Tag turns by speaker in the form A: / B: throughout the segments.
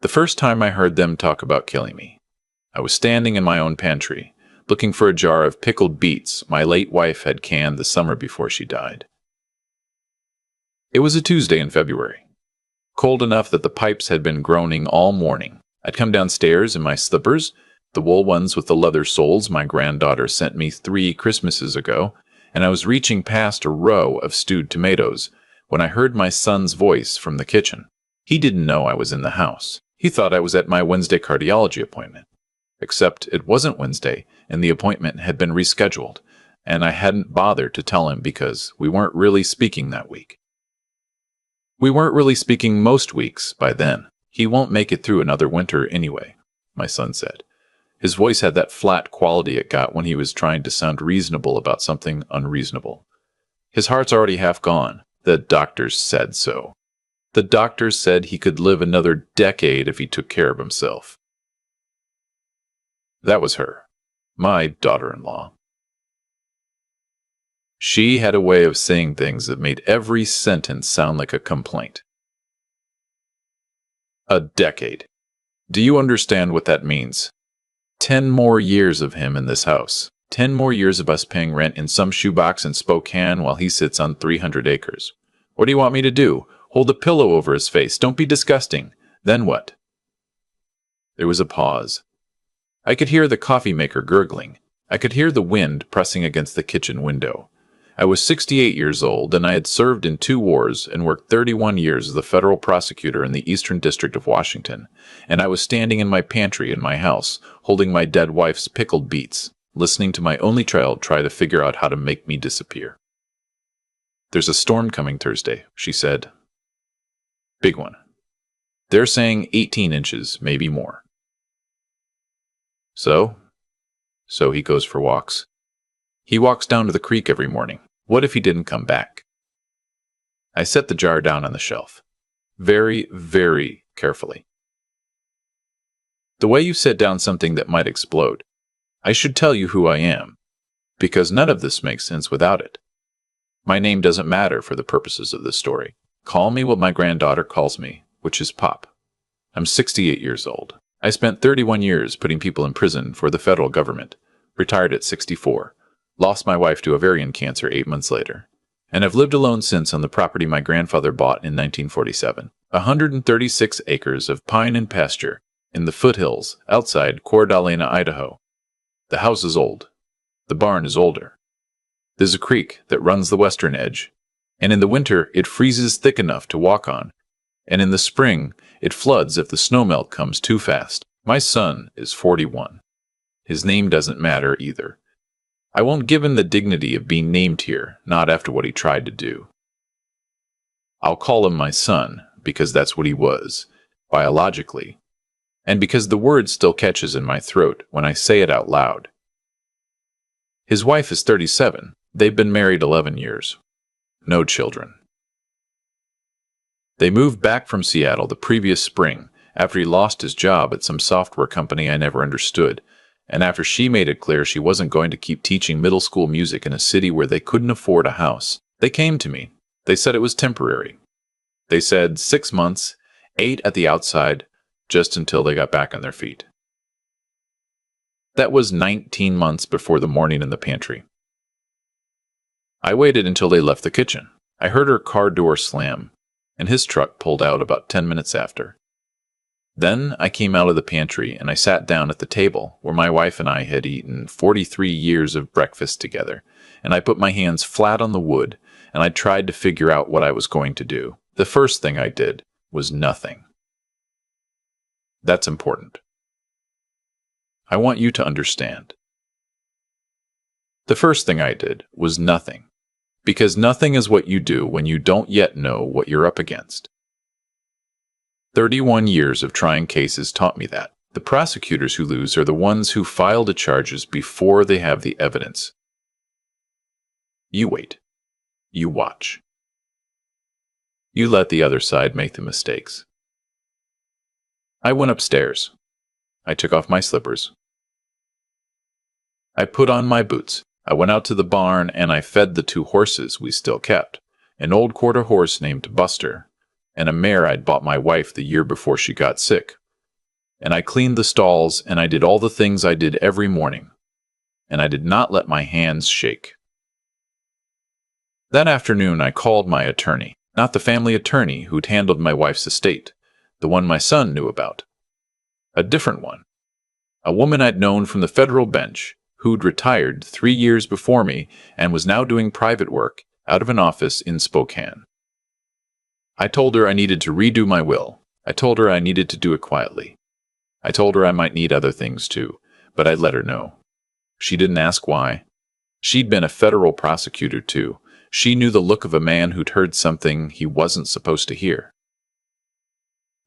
A: The first time I heard them talk about killing me, I was standing in my own pantry, looking for a jar of pickled beets my late wife had canned the summer before she died. It was a Tuesday in February, cold enough that the pipes had been groaning all morning. I'd come downstairs in my slippers, the wool ones with the leather soles my granddaughter sent me 3 Christmases ago, and I was reaching past a row of stewed tomatoes when I heard my son's voice from the kitchen. He didn't know I was in the house. He thought I was at my Wednesday cardiology appointment. Except it wasn't Wednesday, and the appointment had been rescheduled, and I hadn't bothered to tell him because we weren't really speaking that week. We weren't really speaking most weeks by then. He won't make it through another winter anyway, my son said. His voice had that flat quality it got when he was trying to sound reasonable about something unreasonable. His heart's already half gone. The doctors said so. The doctors said he could live another decade if he took care of himself. That was her, my daughter-in-law. She had a way of saying things that made every sentence sound like a complaint. A decade. Do you understand what that means? 10 more years of him in this house. 10 more years of us paying rent in some shoebox in Spokane while he sits on 300 acres. What do you want me to do? Hold a pillow over his face. Don't be disgusting. Then what? There was a pause. I could hear the coffee maker gurgling. I could hear the wind pressing against the kitchen window. I was 68 years old, and I had served in 2 wars and worked 31 years as the federal prosecutor in the Eastern District of Washington, and I was standing in my pantry in my house, holding my dead wife's pickled beets, listening to my only child try to figure out how to make me disappear. There's a storm coming Thursday, she said. Big one. They're saying 18 inches, maybe more. So he goes for walks. He walks down to the creek every morning. What if he didn't come back? I set the jar down on the shelf. Very, very carefully. The way you set down something that might explode. I should tell you who I am, because none of this makes sense without it. My name doesn't matter for the purposes of this story. Call me what my granddaughter calls me, which is Pop. I'm 68 years old. I spent 31 years putting people in prison for the federal government, retired at 64, lost my wife to ovarian cancer 8 months later, and have lived alone since on the property my grandfather bought in 1947, 136 acres of pine and pasture in the foothills outside Coeur d'Alene, Idaho. The house is old. The barn is older. There's a creek that runs the western edge, and in the winter it freezes thick enough to walk on, and in the spring it floods if the snowmelt comes too fast. My son is 41. His name doesn't matter either. I won't give him the dignity of being named here, not after what he tried to do. I'll call him my son, because that's what he was, biologically, and because the word still catches in my throat when I say it out loud. His wife is 37. They've been married 11 years. No children. They moved back from Seattle the previous spring after he lost his job at some software company I never understood, and after she made it clear she wasn't going to keep teaching middle school music in a city where they couldn't afford a house. They came to me. They said it was temporary. They said 6 months, 8 at the outside, just until they got back on their feet. That was 19 months before the morning in the pantry. I waited until they left the kitchen. I heard her car door slam, and his truck pulled out about 10 minutes after. Then I came out of the pantry and I sat down at the table where my wife and I had eaten 43 years of breakfast together, and I put my hands flat on the wood and I tried to figure out what I was going to do. The first thing I did was nothing. That's important. I want you to understand. The first thing I did was nothing, because nothing is what you do when you don't yet know what you're up against. 31 years of trying cases taught me that. The prosecutors who lose are the ones who file the charges before they have the evidence. You wait. You watch. You let the other side make the mistakes. I went upstairs. I took off my slippers. I put on my boots. I went out to the barn and I fed the 2 horses we still kept, an old quarter horse named Buster, and a mare I'd bought my wife the year before she got sick, and I cleaned the stalls, and I did all the things I did every morning, and I did not let my hands shake. That afternoon, I called my attorney, not the family attorney who'd handled my wife's estate, the one my son knew about. A different one. A woman I'd known from the federal bench, who'd retired 3 years before me and was now doing private work out of an office in Spokane. I told her I needed to redo my will. I told her I needed to do it quietly. I told her I might need other things too, but I'd let her know. She didn't ask why. She'd been a federal prosecutor too. She knew the look of a man who'd heard something he wasn't supposed to hear.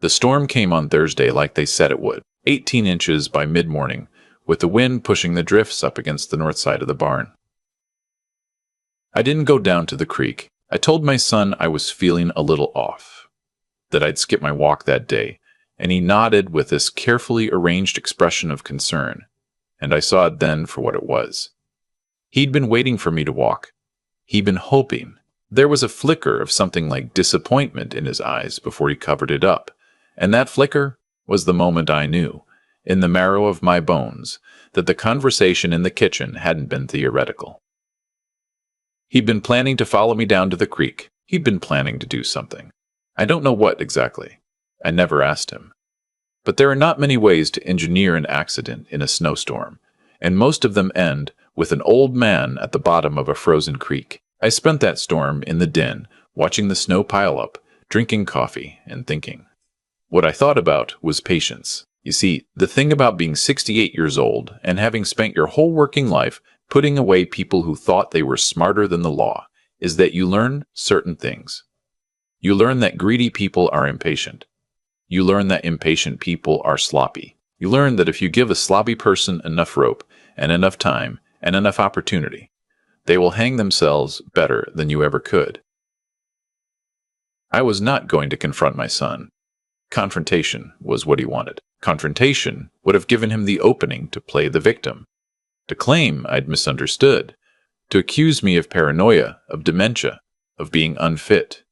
A: The storm came on Thursday like they said it would, 18 inches by mid-morning, with the wind pushing the drifts up against the north side of the barn. I didn't go down to the creek. I told my son I was feeling a little off, that I'd skip my walk that day, and he nodded with this carefully arranged expression of concern, and I saw it then for what it was. He'd been waiting for me to walk. He'd been hoping. There was a flicker of something like disappointment in his eyes before he covered it up, and that flicker was the moment I knew, in the marrow of my bones, that the conversation in the kitchen hadn't been theoretical. He'd been planning to follow me down to the creek. He'd been planning to do something. I don't know what exactly. I never asked him. But there are not many ways to engineer an accident in a snowstorm, and most of them end with an old man at the bottom of a frozen creek. I spent that storm in the den, watching the snow pile up, drinking coffee, and thinking. What I thought about was patience. You see, the thing about being 68 years old and having spent your whole working life putting away people who thought they were smarter than the law is that you learn certain things. You learn that greedy people are impatient. You learn that impatient people are sloppy. You learn that if you give a sloppy person enough rope and enough time and enough opportunity, they will hang themselves better than you ever could. I was not going to confront my son. Confrontation was what he wanted. Confrontation would have given him the opening to play the victim, to claim I'd misunderstood, to accuse me of paranoia, of dementia, of being unfit.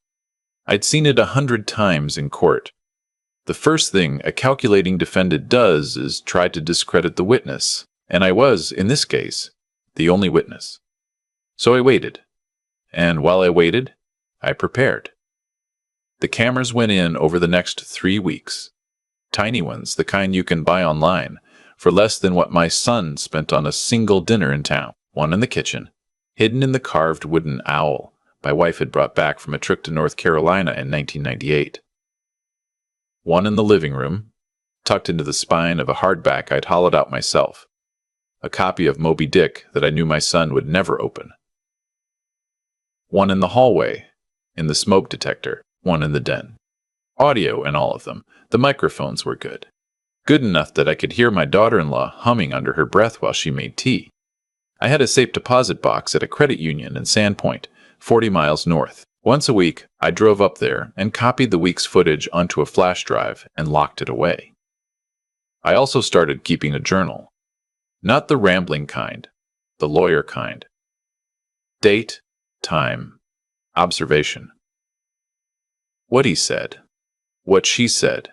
A: I'd seen it 100 times in court. The first thing a calculating defendant does is try to discredit the witness, and I was, in this case, the only witness. So I waited, and while I waited, I prepared. The cameras went in over the next 3 weeks. Tiny ones, the kind you can buy online, for less than what my son spent on a single dinner in town. One in the kitchen, hidden in the carved wooden owl my wife had brought back from a trip to North Carolina in 1998. One in the living room, tucked into the spine of a hardback I'd hollowed out myself, a copy of Moby Dick that I knew my son would never open. One in the hallway, in the smoke detector, one in the den. Audio in all of them. The microphones were good. Good enough that I could hear my daughter-in-law humming under her breath while she made tea. I had a safe deposit box at a credit union in Sandpoint, 40 miles north. Once a week, I drove up there and copied the week's footage onto a flash drive and locked it away. I also started keeping a journal. Not the rambling kind, the lawyer kind. Date, time, observation. What he said, what she said,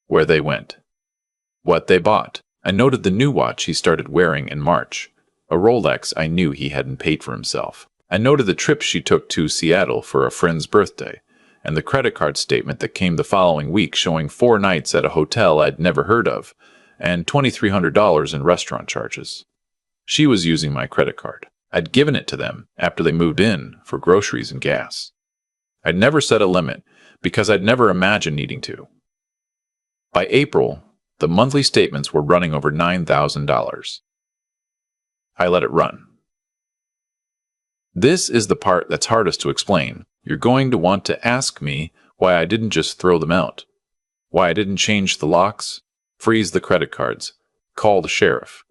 A: where they went, what they bought. I noted the new watch he started wearing in March, a Rolex I knew he hadn't paid for himself. I noted the trip she took to Seattle for a friend's birthday, and the credit card statement that came the following week showing 4 nights at a hotel I'd never heard of, and $2,300 in restaurant charges. She was using my credit card. I'd given it to them after they moved in for groceries and gas. I'd never set a limit, because I'd never imagined needing to. By April, the monthly statements were running over $9,000. I let it run. This is the part that's hardest to explain. You're going to want to ask me why I didn't just throw them out, why I didn't change the locks, freeze the credit cards, call the sheriff.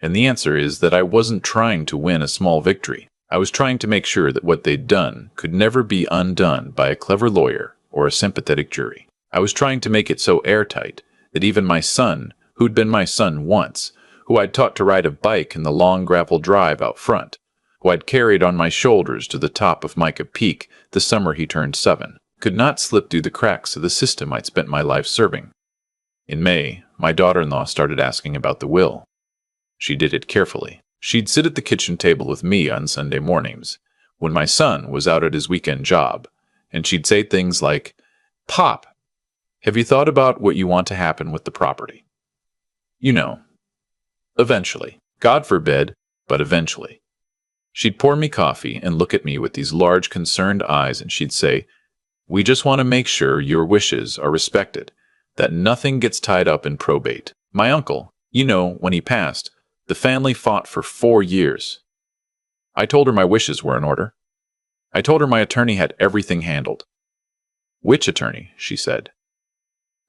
A: And the answer is that I wasn't trying to win a small victory. I was trying to make sure that what they'd done could never be undone by a clever lawyer or a sympathetic jury. I was trying to make it so airtight that even my son, who'd been my son once, who I'd taught to ride a bike in the long gravel drive out front, who I'd carried on my shoulders to the top of Micah Peak the summer he turned 7, could not slip through the cracks of the system I'd spent my life serving. In May, My daughter-in-law started asking about the will. She did it carefully. She'd sit at the kitchen table with me on Sunday mornings, when my son was out at his weekend job, and she'd say things like, "Pop, have you thought about what you want to happen with the property? You know, eventually. God forbid, but eventually." She'd pour me coffee and look at me with these large, concerned eyes, and she'd say, "We just want to make sure your wishes are respected, that nothing gets tied up in probate. My uncle, when he passed, the family fought for 4 years. I told her my wishes were in order. I told her my attorney had everything handled." "Which attorney?" she said.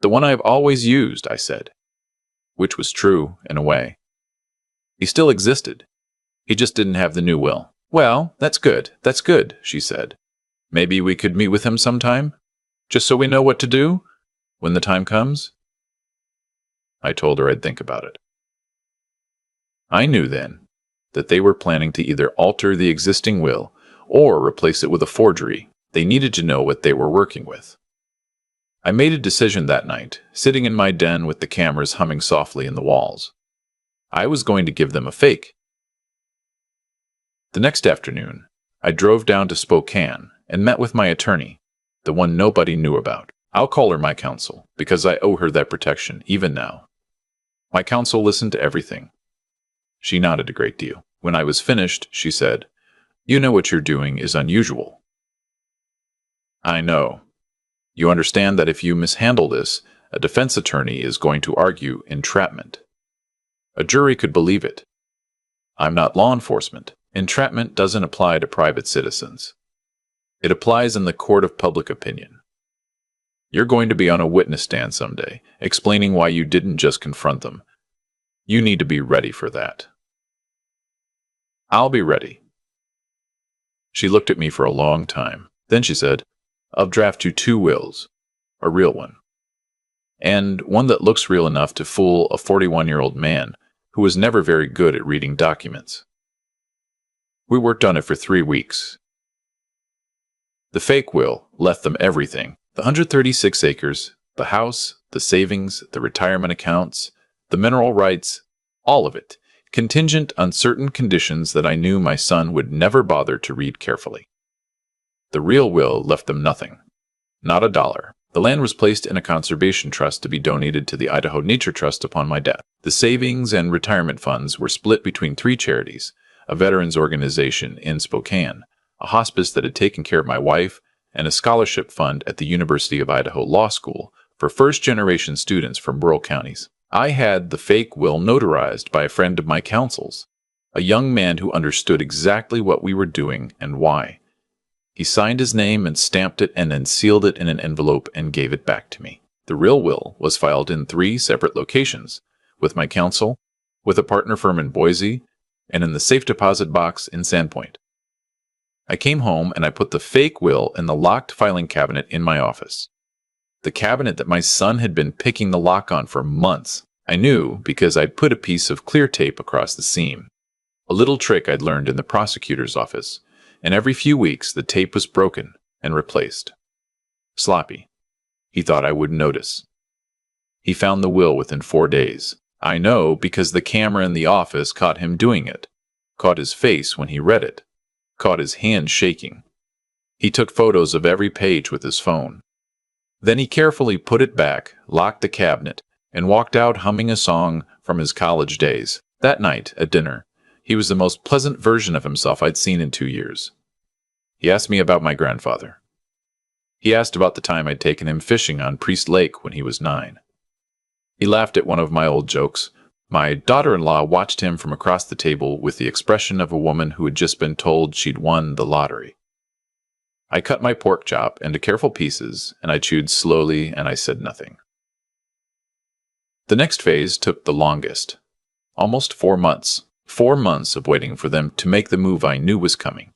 A: "The one I've always used," I said. Which was true, in a way. He still existed. He just didn't have the new will. "Well, that's good," she said. "Maybe we could meet with him sometime? Just so we know what to do when the time comes?" I told her I'd think about it. I knew then that they were planning to either alter the existing will or replace it with a forgery. They needed to know what they were working with. I made a decision that night, sitting in my den with the cameras humming softly in the walls. I was going to give them a fake. The next afternoon, I drove down to Spokane and met with my attorney, the one nobody knew about. I'll call her my counsel, because I owe her that protection, even now. My counsel listened to everything. She nodded a great deal. When I was finished, she said, "You know what you're doing is unusual." "I know. You understand that if you mishandle this, a defense attorney is going to argue entrapment. A jury could believe it. I'm not law enforcement. Entrapment doesn't apply to private citizens. It applies in the court of public opinion. You're going to be on a witness stand someday, explaining why you didn't just confront them. You need to be ready for that." "I'll be ready." She looked at me for a long time. Then she said, "I'll draft you 2 wills, a real one, and one that looks real enough to fool a 41-year-old man who was never very good at reading documents." We worked on it for 3 weeks. The fake will left them everything: the 136 acres, the house, the savings, the retirement accounts, the mineral rights, all of it, contingent on certain conditions that I knew my son would never bother to read carefully. The real will left them nothing, not a dollar. The land was placed in a conservation trust to be donated to the Idaho Nature Trust upon my death. The savings and retirement funds were split between 3 charities, a veterans organization in Spokane, a hospice that had taken care of my wife, and a scholarship fund at the University of Idaho Law School for first-generation students from rural counties. I had the fake will notarized by a friend of my counsel's, a young man who understood exactly what we were doing and why. He signed his name and stamped it and then sealed it in an envelope and gave it back to me. The real will was filed in 3 separate locations, with my counsel, with a partner firm in Boise, and in the safe deposit box in Sandpoint. I came home and I put the fake will in the locked filing cabinet in my office. The cabinet that my son had been picking the lock on for months. I knew because I'd put a piece of clear tape across the seam, a little trick I'd learned in the prosecutor's office, and every few weeks the tape was broken and replaced. Sloppy. He thought I wouldn't notice. He found the will within 4 days. I know because the camera in the office caught him doing it, caught his face when he read it, caught his hand shaking. He took photos of every page with his phone. Then he carefully put it back, locked the cabinet, and walked out humming a song from his college days. That night, at dinner, he was the most pleasant version of himself I'd seen in 2 years. He asked me about my grandfather. He asked about the time I'd taken him fishing on Priest Lake when he was 9. He laughed at one of my old jokes. My daughter-in-law watched him from across the table with the expression of a woman who had just been told she'd won the lottery. I cut my pork chop into careful pieces, and I chewed slowly, and I said nothing. The next phase took the longest. Almost 4 months. 4 months of waiting for them to make the move I knew was coming.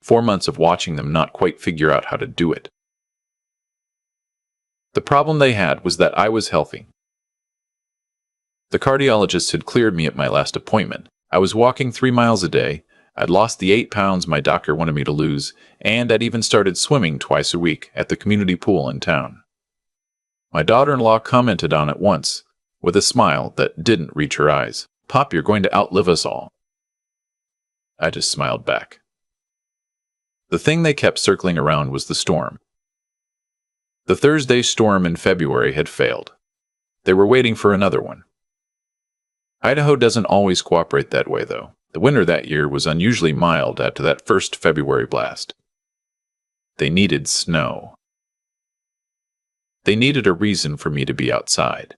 A: 4 months of watching them not quite figure out how to do it. The problem they had was that I was healthy. The cardiologist had cleared me at my last appointment. I was walking 3 miles a day. I'd lost the 8 pounds my doctor wanted me to lose, and I'd even started swimming twice a week at the community pool in town. My daughter-in-law commented on it once. with a smile that didn't reach her eyes. "Pop, you're going to outlive us all." I just smiled back. The thing they kept circling around was the storm. The Thursday storm in February had failed. They were waiting for another one. Idaho doesn't always cooperate that way, though. The winter that year was unusually mild after that first February blast. They needed snow. They needed a reason for me to be outside.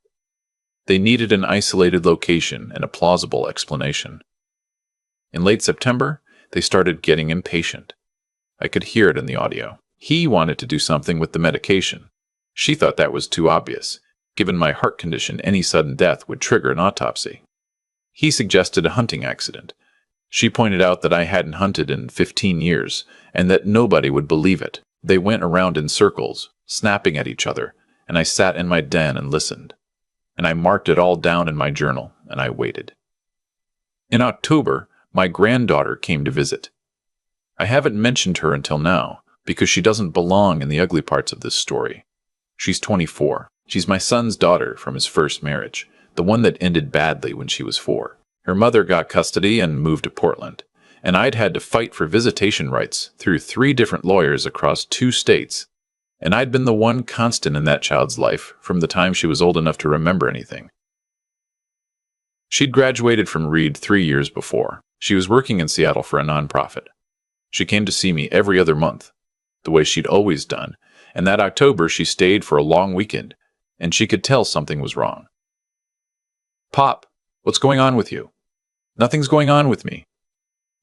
A: They needed an isolated location and a plausible explanation. In late September, they started getting impatient. I could hear it in the audio. He wanted to do something with the medication. She thought that was too obvious. Given my heart condition, any sudden death would trigger an autopsy. He suggested a hunting accident. She pointed out that I hadn't hunted in 15 years, and that nobody would believe it. They went around in circles, snapping at each other, and I sat in my den and listened. And I marked it all down in my journal, and I waited. In October, my granddaughter came to visit. I haven't mentioned her until now, because she doesn't belong in the ugly parts of this story. She's 24. She's my son's daughter from his first marriage, the one that ended badly when she was 4. Her mother got custody and moved to Portland, and I'd had to fight for visitation rights through 3 different lawyers across 2 states, and I'd been the one constant in that child's life from the time she was old enough to remember anything. She'd graduated from Reed 3 years before. She was working in Seattle for a nonprofit. She came to see me every other month, the way she'd always done, and that October she stayed for a long weekend, and she could tell something was wrong. "Pop, what's going on with you?" "Nothing's going on with me."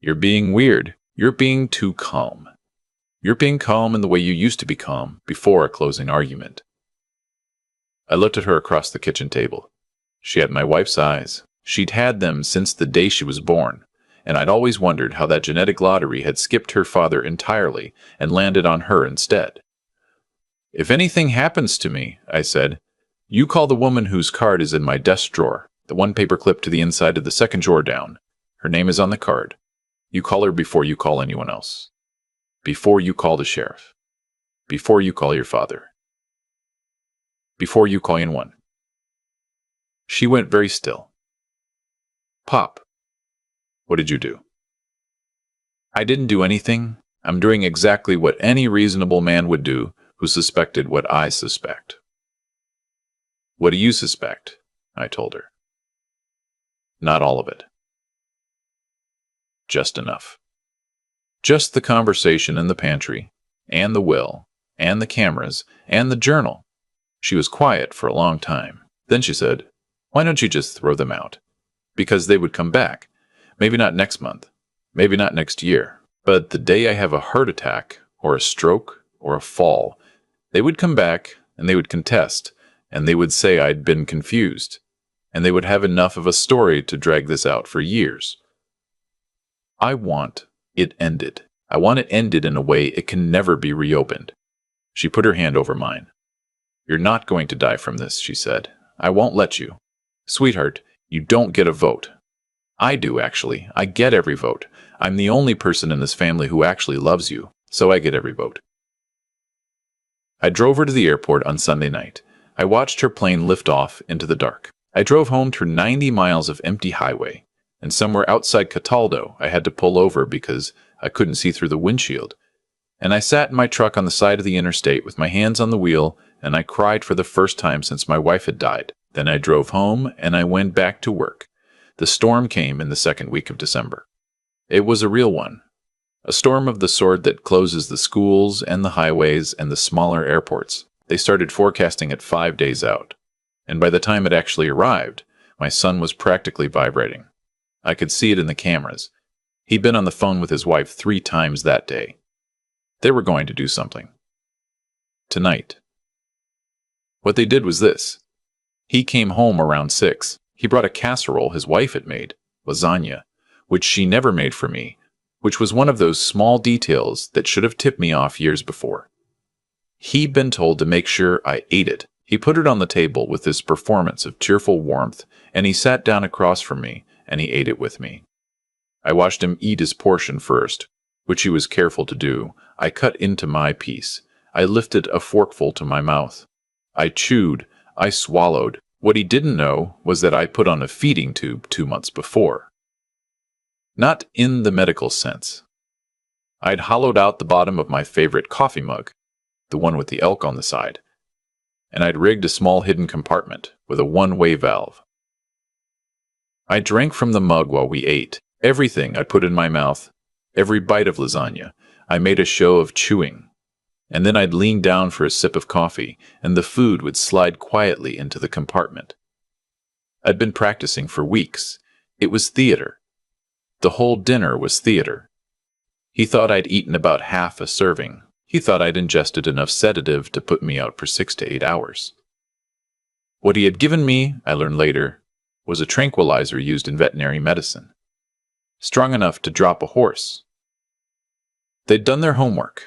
A: "You're being weird. You're being too calm. You're being calm in the way you used to be calm before a closing argument." I looked at her across the kitchen table. She had my wife's eyes. She'd had them since the day she was born, and I'd always wondered how that genetic lottery had skipped her father entirely and landed on her instead. "If anything happens to me," I said, "you call the woman whose card is in my desk drawer, the one paper clip to the inside of the second drawer down. Her name is on the card. You call her before you call anyone else. Before you call the sheriff. Before you call your father. Before you call anyone." She went very still. "Pop, what did you do?" "I didn't do anything. I'm doing exactly what any reasonable man would do who suspected what I suspect." "What do you suspect?" I told her. "Not all of it. Just enough. Just the conversation in the pantry, and the will, and the cameras, and the journal." She was quiet for a long time. Then she said, "Why don't you just throw them out? Because they would come back. Maybe not next month. Maybe not next year. But the day I have a heart attack, or a stroke, or a fall, they would come back, and they would contest, and they would say I'd been confused, and they would have enough of a story to drag this out for years. I want it ended. I want it ended in a way it can never be reopened." She put her hand over mine. "You're not going to die from this," she said. "I won't let you. Sweetheart, you don't get a vote. I do, actually. I get every vote. I'm the only person in this family who actually loves you, so I get every vote." I drove her to the airport on Sunday night. I watched her plane lift off into the dark. I drove home through 90 miles of empty highway, and somewhere outside Cataldo I had to pull over because I couldn't see through the windshield. And I sat in my truck on the side of the interstate with my hands on the wheel, and I cried for the first time since my wife had died. Then I drove home, and I went back to work. The storm came in the second week of December. It was a real one. A storm of the sort that closes the schools and the highways and the smaller airports. They started forecasting it 5 days out. And by the time it actually arrived, my son was practically vibrating. I could see it in the cameras. He'd been on the phone with his wife 3 times that day. They were going to do something. Tonight. What they did was this. He came home around 6. He brought a casserole his wife had made, lasagna, which she never made for me, which was one of those small details that should have tipped me off years before. He'd been told to make sure I ate it. He put it on the table with this performance of cheerful warmth, and he sat down across from me, and he ate it with me. I watched him eat his portion first, which he was careful to do. I cut into my piece. I lifted a forkful to my mouth. I chewed, I swallowed, What he didn't know was that I put on a feeding tube 2 months before. Not in the medical sense. I'd hollowed out the bottom of my favorite coffee mug, the one with the elk on the side, and I'd rigged a small hidden compartment with a one-way valve. I drank from the mug while we ate. Everything I put in my mouth, every bite of lasagna, I made a show of chewing. And then I'd lean down for a sip of coffee, and the food would slide quietly into the compartment. I'd been practicing for weeks. It was theater. The whole dinner was theater. He thought I'd eaten about half a serving. He thought I'd ingested enough sedative to put me out for 6 to 8 hours. What he had given me, I learned later, was a tranquilizer used in veterinary medicine, strong enough to drop a horse. They'd done their homework.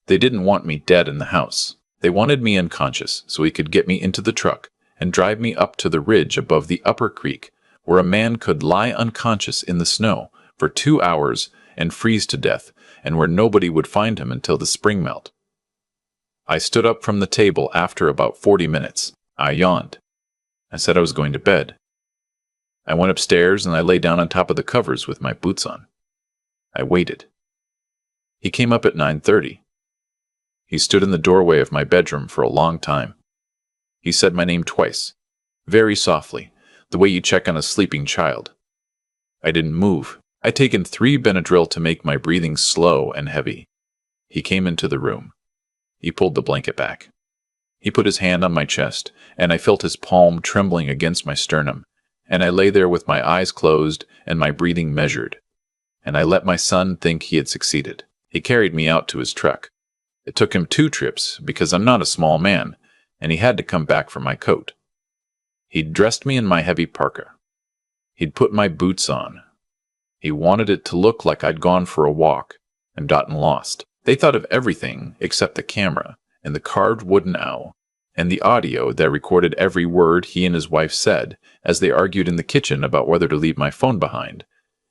A: They didn't want me dead in the house. They wanted me unconscious so he could get me into the truck and drive me up to the ridge above the upper creek where a man could lie unconscious in the snow for 2 hours and freeze to death, and where nobody would find him until the spring melt. I stood up from the table after about 40 minutes. I yawned. I said I was going to bed. I went upstairs and I lay down on top of the covers with my boots on. I waited. He came up at 9:30. He stood in the doorway of my bedroom for a long time. He said my name twice, very softly, the way you check on a sleeping child. I didn't move. I'd taken 3 Benadryl to make my breathing slow and heavy. He came into the room. He pulled the blanket back. He put his hand on my chest, and I felt his palm trembling against my sternum, and I lay there with my eyes closed and my breathing measured. And I let my son think he had succeeded. He carried me out to his truck. It took him 2 trips because I'm not a small man, and he had to come back for my coat. He'd dressed me in my heavy parka. He'd put my boots on. He wanted it to look like I'd gone for a walk and gotten lost. They thought of everything except the camera and the carved wooden owl and the audio that recorded every word he and his wife said as they argued in the kitchen about whether to leave my phone behind,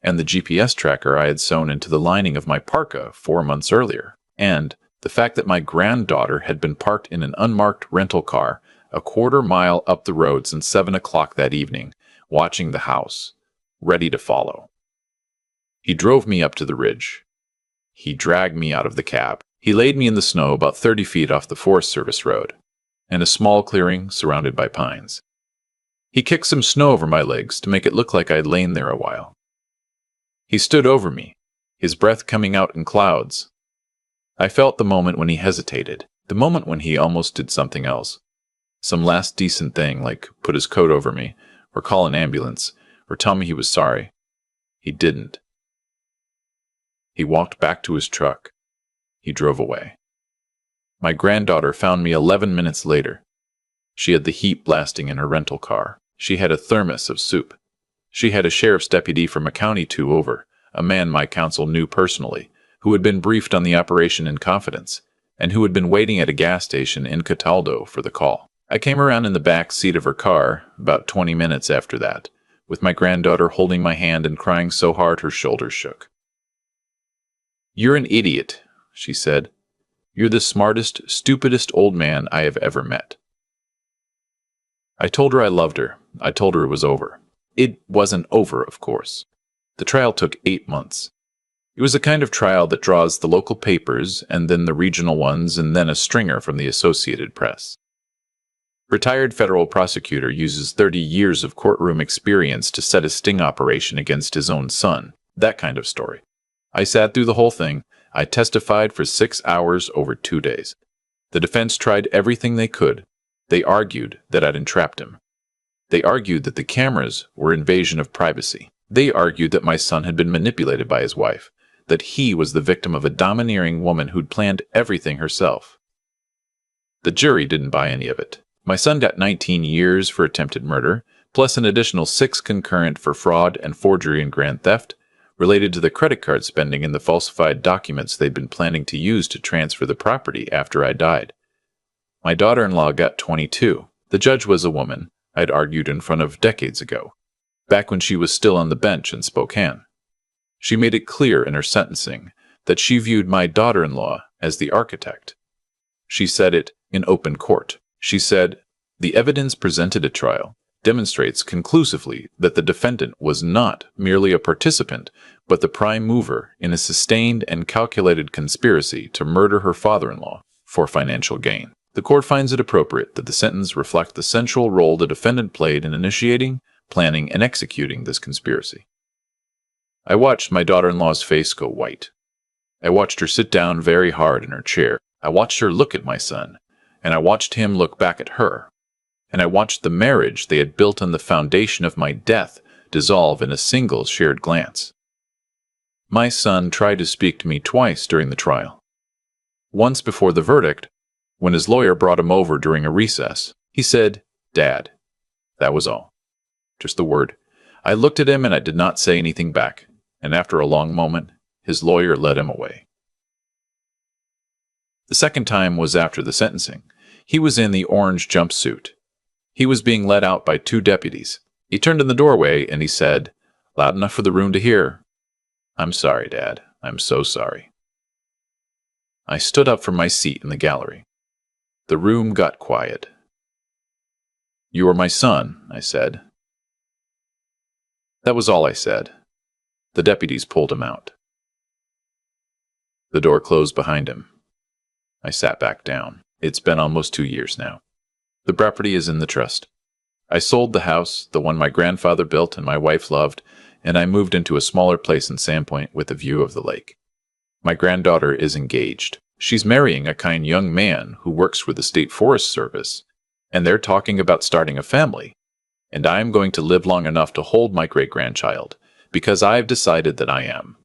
A: and the GPS tracker I had sewn into the lining of my parka 4 months earlier, and the fact that my granddaughter had been parked in an unmarked rental car a quarter mile up the road since 7 o'clock that evening, watching the house, ready to follow. He drove me up to the ridge. He dragged me out of the cab. He laid me in the snow about 30 feet off the Forest Service road, in a small clearing surrounded by pines. He kicked some snow over my legs to make it look like I'd lain there a while. He stood over me, his breath coming out in clouds. I felt the moment when he hesitated, the moment when he almost did something else. Some last decent thing, like put his coat over me, or call an ambulance, or tell me he was sorry. He didn't. He walked back to his truck. He drove away. My granddaughter found me 11 minutes later. She had the heat blasting in her rental car. She had a thermos of soup. She had a sheriff's deputy from a county 2 over, a man my counsel knew personally, who had been briefed on the operation in confidence, and who had been waiting at a gas station in Cataldo for the call. I came around in the back seat of her car about 20 minutes after that, with my granddaughter holding my hand and crying so hard her shoulders shook. "You're an idiot," she said. "You're the smartest, stupidest old man I have ever met." I told her I loved her. I told her it was over. It wasn't over, of course. The trial took 8 months. It was a kind of trial that draws the local papers, and then the regional ones, and then a stringer from the Associated Press. Retired federal prosecutor uses 30 years of courtroom experience to set a sting operation against his own son. That kind of story. I sat through the whole thing. I testified for 6 hours over 2 days. The defense tried everything they could. They argued that I'd entrapped him. They argued that the cameras were invasion of privacy. They argued that my son had been manipulated by his wife, that he was the victim of a domineering woman who'd planned everything herself. The jury didn't buy any of it. My son got 19 years for attempted murder, plus an additional 6 concurrent for fraud and forgery and grand theft, related to the credit card spending and the falsified documents they'd been planning to use to transfer the property after I died. My daughter-in-law got 22. The judge was a woman I'd argued in front of decades ago, back when she was still on the bench in Spokane. She made it clear in her sentencing that she viewed my daughter-in-law as the architect. She said it in open court. She said, The evidence presented at trial demonstrates conclusively that the defendant was not merely a participant, but the prime mover in a sustained and calculated conspiracy to murder her father-in-law for financial gain. The court finds it appropriate that the sentence reflect the central role the defendant played in initiating, planning, and executing this conspiracy. I watched my daughter-in-law's face go white. I watched her sit down very hard in her chair. I watched her look at my son, and I watched him look back at her. And I watched the marriage they had built on the foundation of my death dissolve in a single shared glance. My son tried to speak to me twice during the trial. Once before the verdict, when his lawyer brought him over during a recess, he said, "Dad." That was all. Just the word. I looked at him and I did not say anything back, and after a long moment, his lawyer led him away. The second time was after the sentencing. He was in the orange jumpsuit. He was being led out by 2 deputies. He turned in the doorway and he said, loud enough for the room to hear, "I'm sorry, Dad. I'm so sorry." I stood up from my seat in the gallery. The room got quiet. "You are my son," I said. That was all I said. The deputies pulled him out. The door closed behind him. I sat back down. It's been almost 2 years now. The property is in the trust. I sold the house, the one my grandfather built and my wife loved, and I moved into a smaller place in Sandpoint with a view of the lake. My granddaughter is engaged. She's marrying a kind young man who works for the State Forest Service, and they're talking about starting a family. And I am going to live long enough to hold my great-grandchild, because I've decided that I am.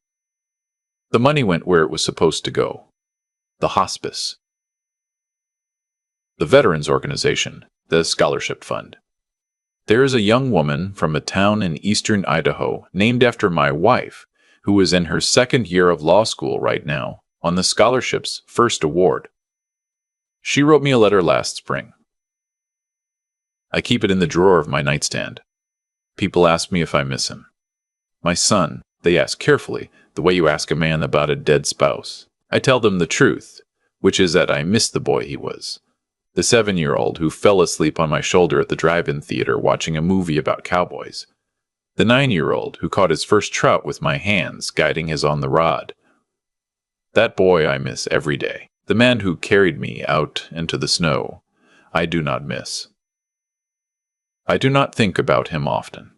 A: The money went where it was supposed to go. The hospice. The Veterans Organization, the Scholarship Fund. There is a young woman from a town in eastern Idaho named after my wife, who is in her 2nd year of law school right now on the scholarship's first award. She wrote me a letter last spring. I keep it in the drawer of my nightstand. People ask me if I miss him. My son, they ask carefully, the way you ask a man about a dead spouse. I tell them the truth, which is that I miss the boy he was. The 7-year-old who fell asleep on my shoulder at the drive-in theater watching a movie about cowboys. The 9-year-old who caught his first trout with my hands guiding his on the rod. That boy I miss every day. The man who carried me out into the snow, I do not miss. I do not think about him often.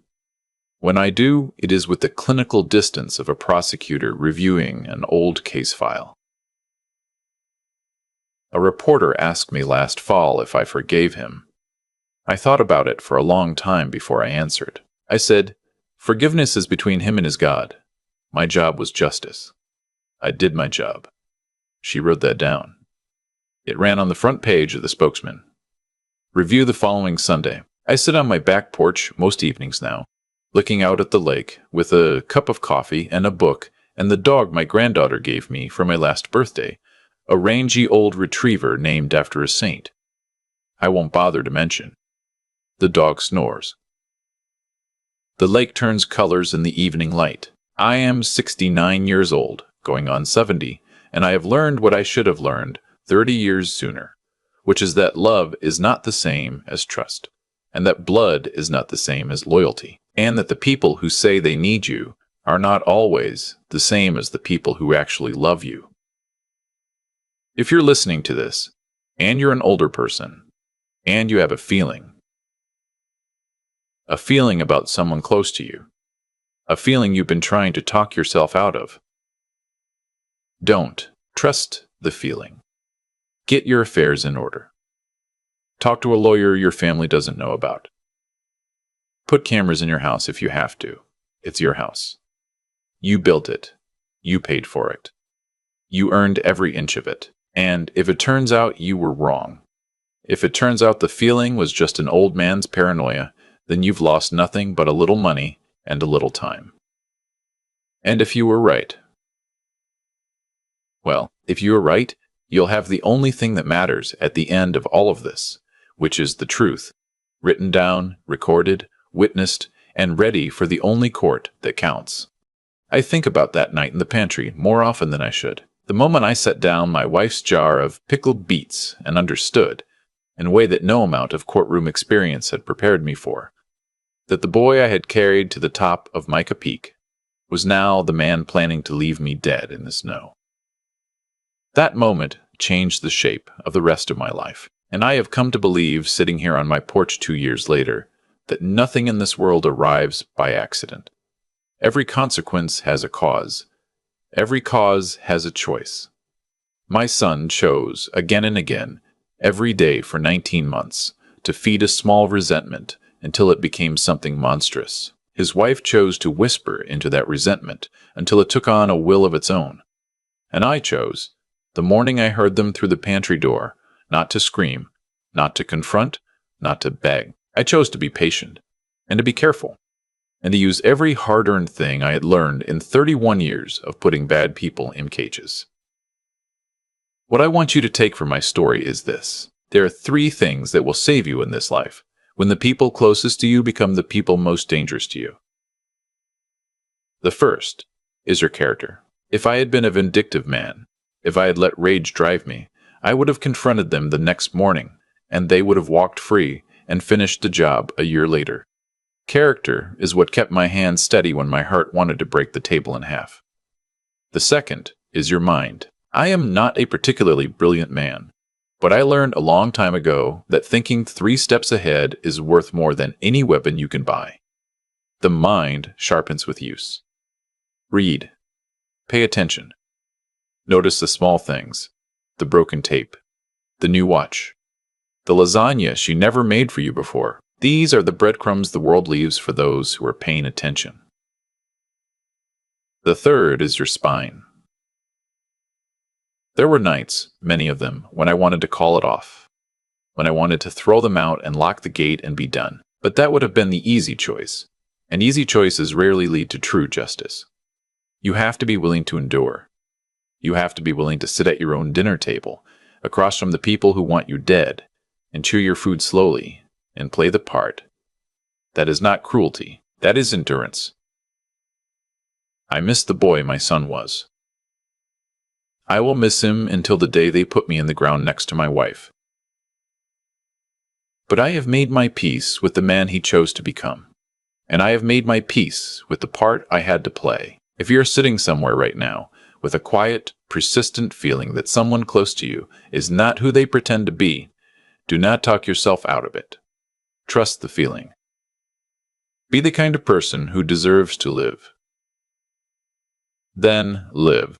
A: When I do, it is with the clinical distance of a prosecutor reviewing an old case file. A reporter asked me last fall if I forgave him. I thought about it for a long time before I answered. I said, "Forgiveness is between him and his God. My job was justice. I did my job." She wrote that down. It ran on the front page of the Spokesman. Review the following Sunday. I sit on my back porch most evenings now, looking out at the lake with a cup of coffee and a book and the dog my granddaughter gave me for my last birthday, a rangy old retriever named after a saint. I won't bother to mention. The dog snores. The lake turns colors in the evening light. I am 69 years old, going on 70, and I have learned what I should have learned 30 years sooner, which is that love is not the same as trust, and that blood is not the same as loyalty, and that the people who say they need you are not always the same as the people who actually love you. If you're listening to this, and you're an older person, and you have a feeling about someone close to you, a feeling you've been trying to talk yourself out of, don't trust the feeling. Get your affairs in order. Talk to a lawyer your family doesn't know about. Put cameras in your house if you have to. It's your house. You built it. You paid for it. You earned every inch of it. And if it turns out you were wrong, if it turns out the feeling was just an old man's paranoia, then you've lost nothing but a little money and a little time. And if you were right, well, if you were right, you'll have the only thing that matters at the end of all of this, which is the truth, written down, recorded, witnessed, and ready for the only court that counts. I think about that night in the pantry more often than I should. The moment I set down my wife's jar of pickled beets and understood, in a way that no amount of courtroom experience had prepared me for. That the boy I had carried to the top of Micah Peak was now the man planning to leave me dead in the snow. That moment changed the shape of the rest of my life, and I have come to believe, sitting here on my porch 2 years later, that nothing in this world arrives by accident. Every consequence has a cause. Every cause has a choice. My son chose, again and again, every day for 19 months, to feed a small resentment until it became something monstrous. His wife chose to whisper into that resentment until it took on a will of its own. And I chose, the morning I heard them through the pantry door, not to scream, not to confront, not to beg. I chose to be patient, and to be careful, and to use every hard-earned thing I had learned in 31 years of putting bad people in cages. What I want you to take from my story is this. There are 3 things that will save you in this life when the people closest to you become the people most dangerous to you. The first is your character. If I had been a vindictive man, if I had let rage drive me, I would have confronted them the next morning, and they would have walked free and finished the job a year later. Character is what kept my hand steady when my heart wanted to break the table in half. The second is your mind. I am not a particularly brilliant man, but I learned a long time ago that thinking 3 steps ahead is worth more than any weapon you can buy. The mind sharpens with use. Read. Pay attention. Notice the small things, the broken tape, the new watch, the lasagna she never made for you before. These are the breadcrumbs the world leaves for those who are paying attention. The third is your spine. There were nights, many of them, when I wanted to call it off, when I wanted to throw them out and lock the gate and be done. But that would have been the easy choice, and easy choices rarely lead to true justice. You have to be willing to endure. You have to be willing to sit at your own dinner table, across from the people who want you dead, and chew your food slowly, and play the part. That is not cruelty. That is endurance. I miss the boy my son was. I will miss him until the day they put me in the ground next to my wife. But I have made my peace with the man he chose to become, and I have made my peace with the part I had to play. If you're sitting somewhere right now, with a quiet, persistent feeling that someone close to you is not who they pretend to be, do not talk yourself out of it. Trust the feeling. Be the kind of person who deserves to live. Then live.